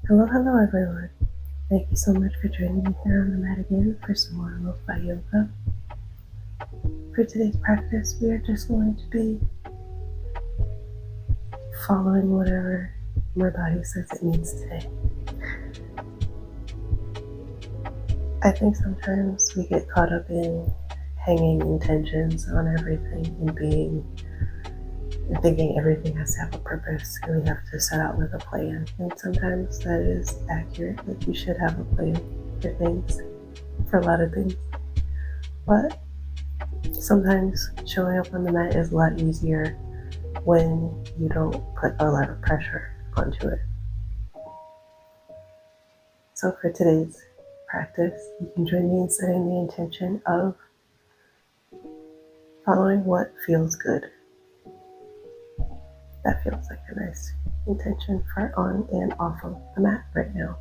Hello, hello everyone. Thank you so much for joining me here on the mat again for some more LoFi Yoga. For today's practice, we are just going to be following whatever my body says it needs today. I think sometimes we get caught up in hanging intentions on everything and thinking everything has to have a purpose and we have to set out with a plan. And sometimes that is accurate, that you should have a plan for things, for a lot of things. But sometimes showing up on the mat is a lot easier when you don't put a lot of pressure onto it. So for today's practice, you can join me in setting the intention of following what feels good. That feels like a nice intention for on and off of the mat right now.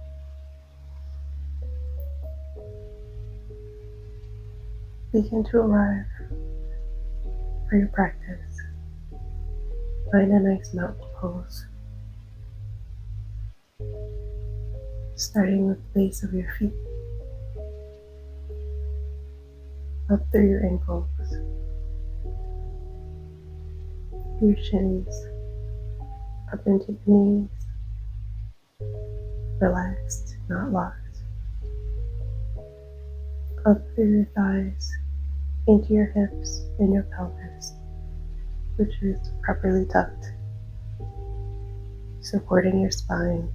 Begin to arrive for your practice. Find a nice mountain pose, starting with the base of your feet, up through your ankles, your shins, up into your knees, relaxed, not locked, up through your thighs, into your hips and your pelvis, which is properly tucked, supporting your spine.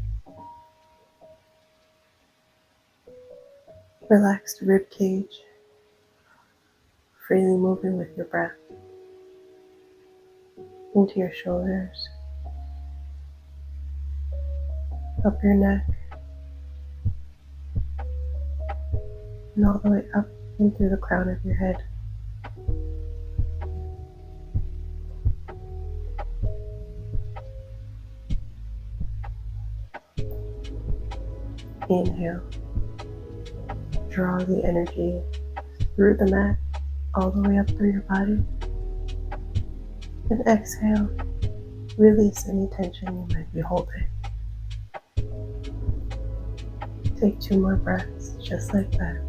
Relax the rib cage, freely moving with your breath into your shoulders, up your neck, and all the way up and through the crown of your head. Inhale, draw the energy through the mat, all the way up through your body. And exhale, release any tension you might be holding. Take 2 more breaths, just like that.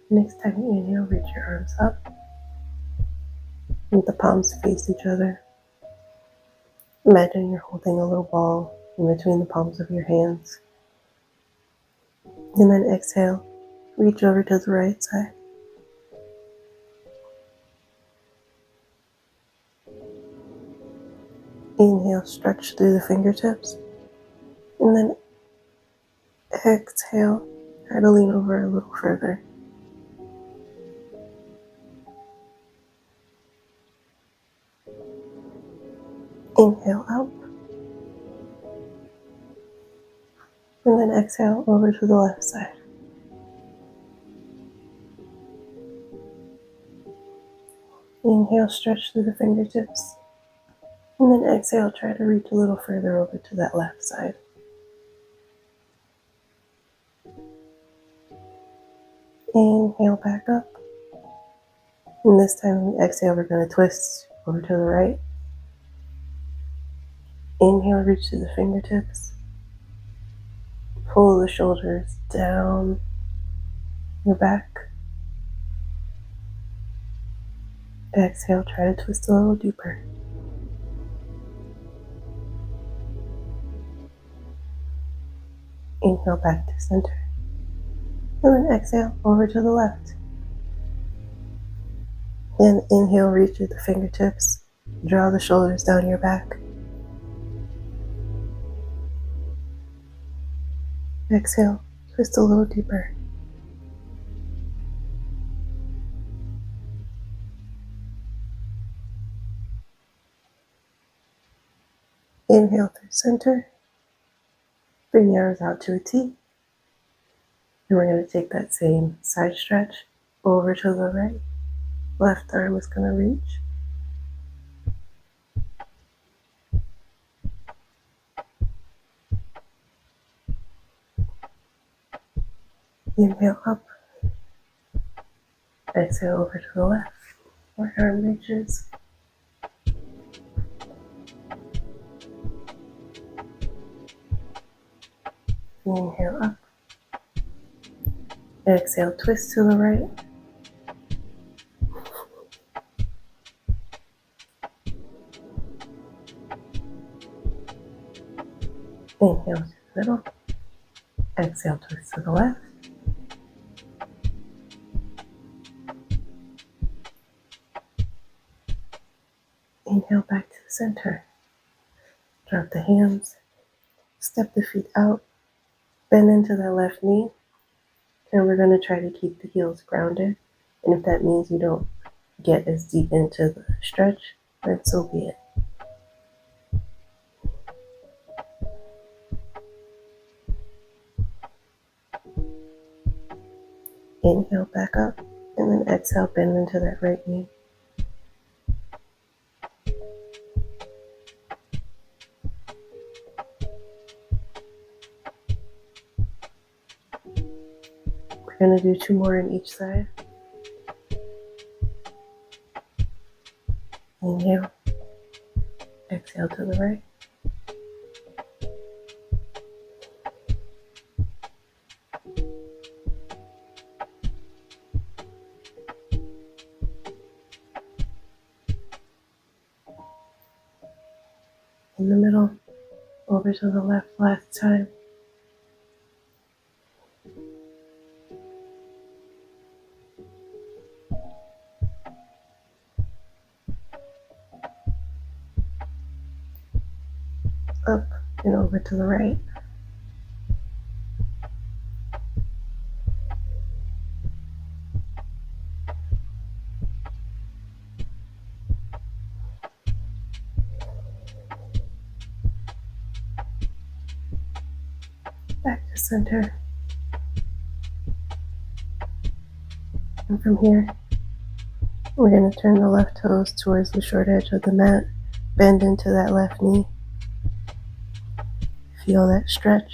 Next time you inhale, reach your arms up, and the palms face each other. Imagine you're holding a little ball in between the palms of your hands. And then exhale, reach over to the right side. Inhale, stretch through the fingertips. And then exhale, try to lean over a little further. Inhale out. And then exhale over to the left side. Inhale, stretch through the fingertips. And then exhale, try to reach a little further over to that left side. Inhale back up. And this time when we exhale, we're going to twist over to the right. Inhale, reach to the fingertips. Pull the shoulders down your back. Exhale, try to twist a little deeper. Inhale back to center. And then exhale over to the left. And inhale, reach with the fingertips. Draw the shoulders down your back. Exhale, twist a little deeper. Inhale through center. Bring the arms out to a T. And we're going to take that same side stretch over to the right. Left arm is going to reach. Inhale up. Exhale over to the left. Right arm reaches. Inhale up. Exhale, twist to the right. Inhale to the middle. Exhale, twist to the left. Inhale back to the center. Drop the hands. Step the feet out. Bend into that left knee. And we're going to try to keep the heels grounded. And if that means you don't get as deep into the stretch, then so be it. Inhale back up. And then exhale, bend into that right knee. We're going to do 2 more on each side. Inhale. Exhale to the right. In the middle. Over to the left last time. Up and over to the right. Back to center. And from here, we're going to turn the left toes towards the short edge of the mat. Bend into that left knee. Feel that stretch.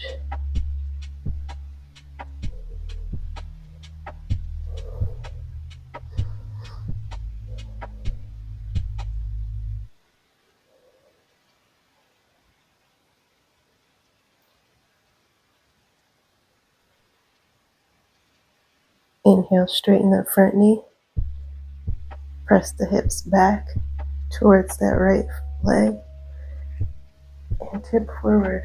Inhale, straighten that front knee. Press the hips back towards that right leg. And tip forward.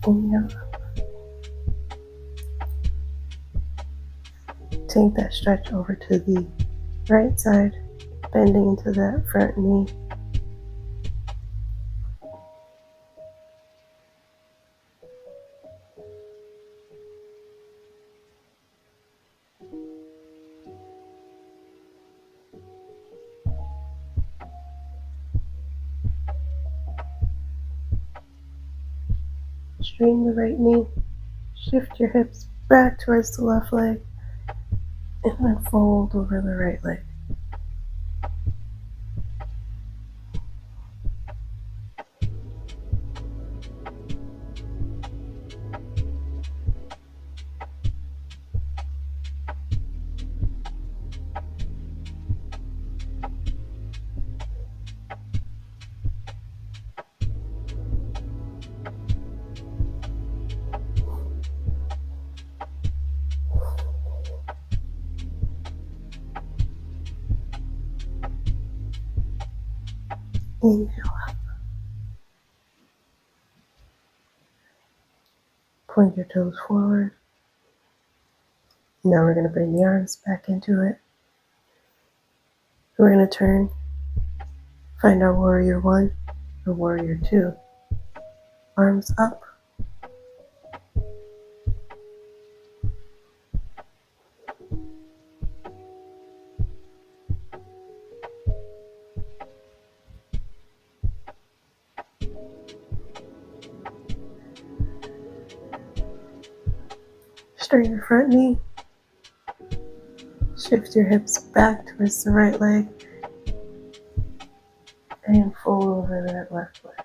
Inhale. Take that stretch over to the right side, bending into that front knee. Straighten the right knee. Shift your hips back towards the left leg. And then fold over the right leg. Inhale up. Point your toes forward. Now we're going to bring the arms back into it. We're going to turn, find our warrior 1 or warrior 2. Arms up. Straighten your front knee. Shift your hips back towards the right leg and fold over that left leg.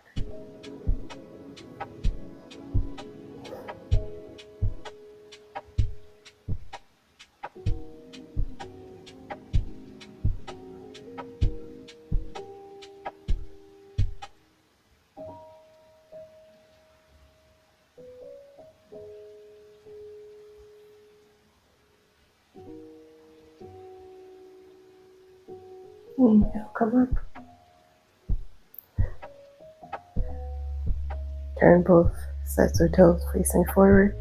Inhale, come up. Turn both sets of toes facing forward.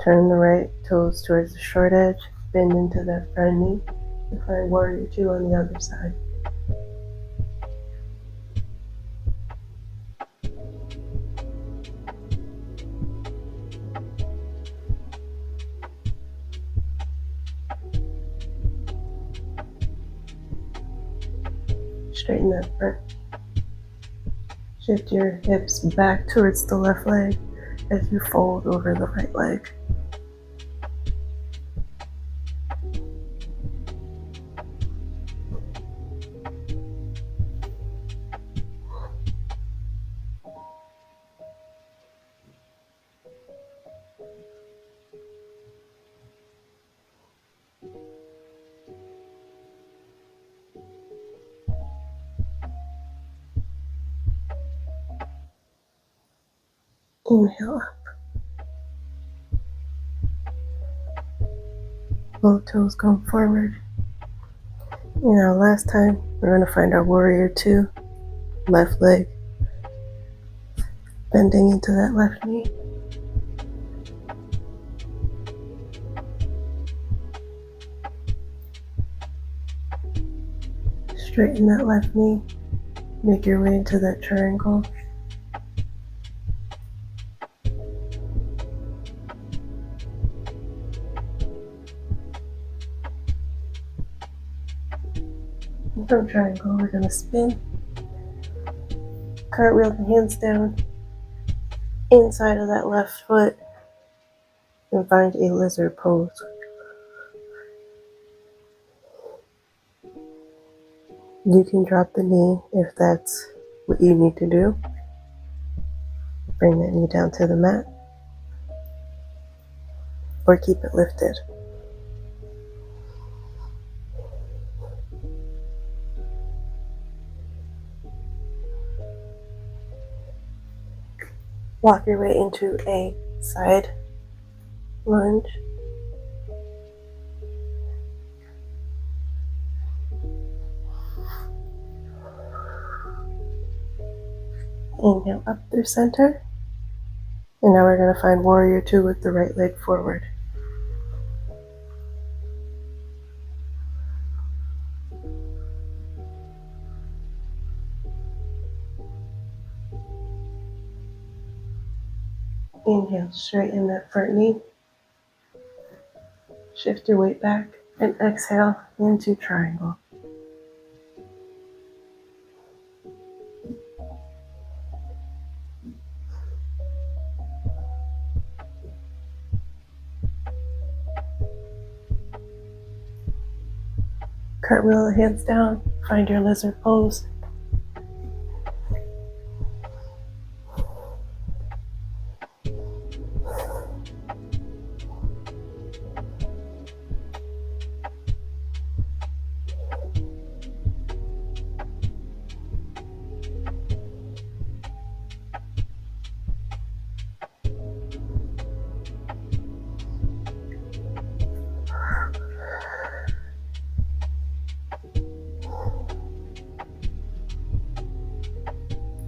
Turn the right toes towards the short edge. Bend into that front knee. And find warrior two on the other side. Straighten that front. Shift your hips back towards the left leg as you fold over the right leg. Inhale up. Both toes come forward. Now last time, we're going to find our warrior two. Left leg bending into that left knee. Straighten that left knee. Make your way into that triangle. From triangle, we're going to spin. Cartwheel the hands down inside of that left foot and find a lizard pose. You can drop the knee if that's what you need to do. Bring that knee down to the mat or keep it lifted. Walk your way into a side lunge. Inhale up through center. And now we're going to find warrior two with the right leg forward. Inhale, straighten that front knee. Shift your weight back and exhale into triangle. Cartwheel the hands down, find your lizard pose.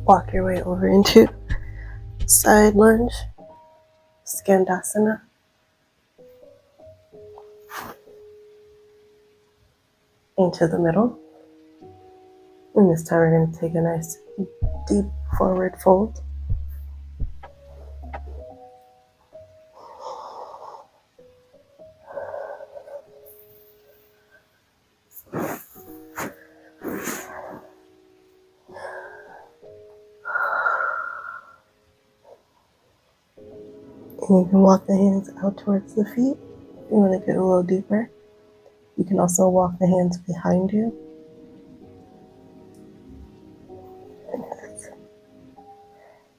Walk your way over into side lunge, Skandasana. Into the middle. And this time we're going to take a nice deep forward fold. And you can walk the hands out towards the feet. You want to get a little deeper? You can also walk the hands behind you.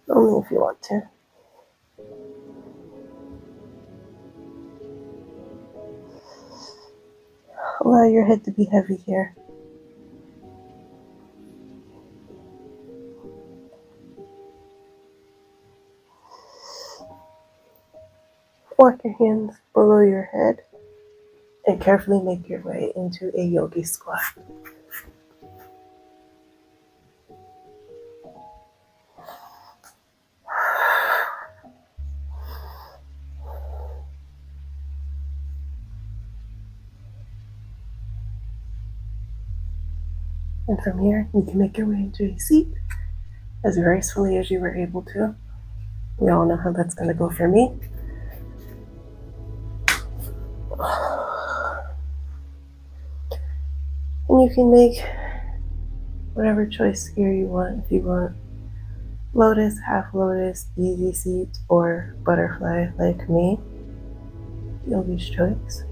Only if you want to. Allow your head to be heavy here. Walk your hands below your head and carefully make your way into a yogi squat. And from here, you can make your way into a seat as gracefully as you were able to. We all know how that's going to go for me. And you can make whatever choice here you want. If you want lotus, half lotus, easy seat, or butterfly like me, yogi's choice.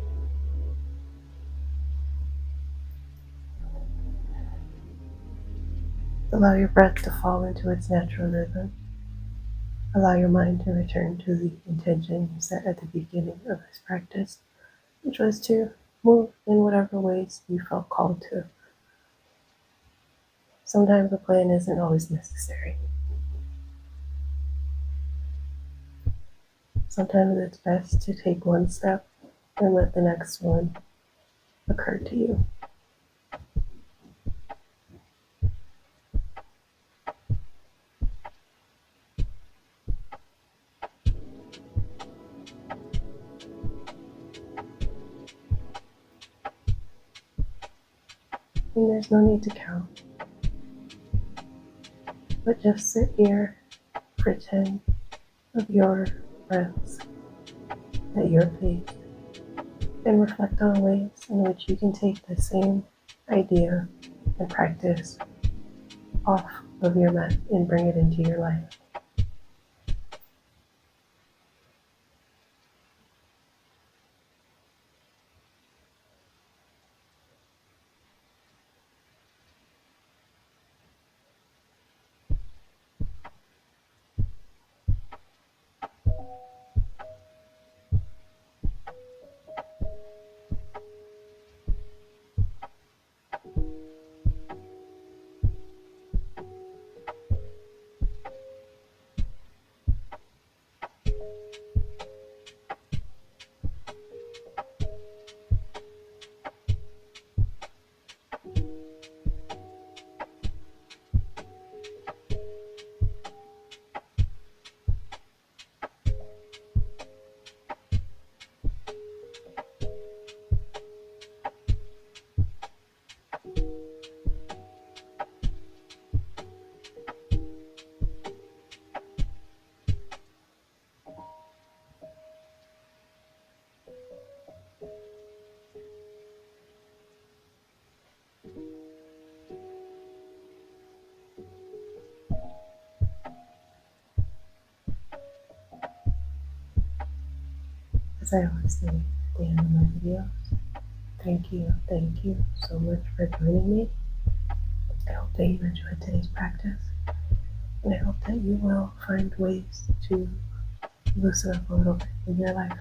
Allow your breath to fall into its natural rhythm. Allow your mind to return to the intention you set at the beginning of this practice, which was to move in whatever ways you felt called to. Sometimes a plan isn't always necessary. Sometimes it's best to take one step and let the next one occur to you. And there's no need to count, but just sit here for 10 of your breaths at your pace and reflect on ways in which you can take the same idea and practice off of your mat and bring it into your life. As I always say at the end of my videos, thank you so much for joining me. I hope that you enjoyed today's practice, and I hope that you will find ways to loosen up a little bit in your life.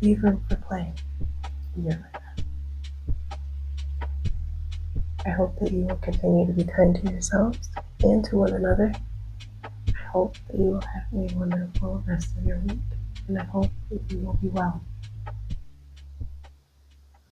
Leave room for play in your life. I hope that you will continue to be kind to yourselves and to one another. I hope that you will have a wonderful rest of your week, and I hope that you will be well.